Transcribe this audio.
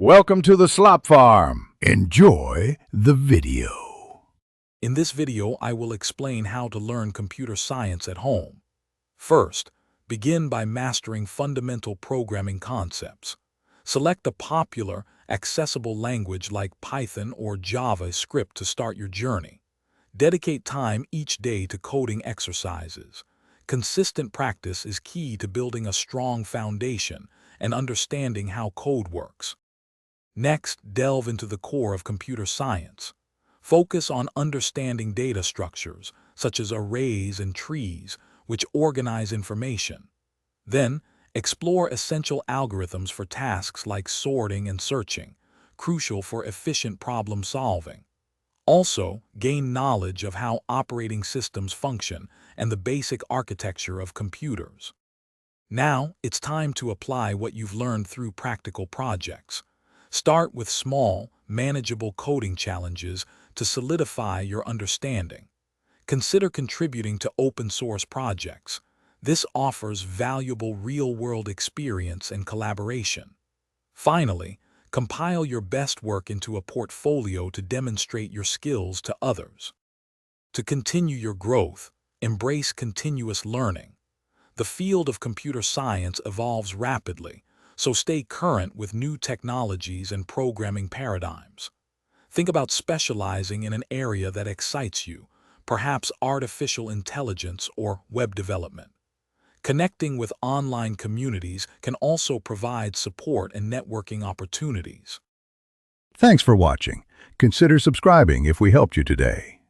Welcome to the Slop Farm. Enjoy the video. In this video, I will explain how to learn computer science at home. First, begin by mastering fundamental programming concepts. Select a popular, accessible language like Python or JavaScript to start your journey. Dedicate time each day to coding exercises. Consistent practice is key to building a strong foundation and understanding how code works. Next, delve into the core of computer science. Focus on understanding data structures, such as arrays and trees, which organize information. Then, explore essential algorithms for tasks like sorting and searching, crucial for efficient problem solving. Also, gain knowledge of how operating systems function and the basic architecture of computers. Now, it's time to apply what you've learned through practical projects. Start with small, manageable coding challenges to solidify your understanding. Consider contributing to open-source projects. This offers valuable real-world experience and collaboration. Finally, compile your best work into a portfolio to demonstrate your skills to others. To continue your growth, embrace continuous learning. The field of computer science evolves rapidly, so stay current with new technologies and programming paradigms. Think about specializing in an area that excites you, perhaps artificial intelligence or web development. Connecting with online communities can also provide support and networking opportunities. Thanks for watching. Consider subscribing if we helped you today.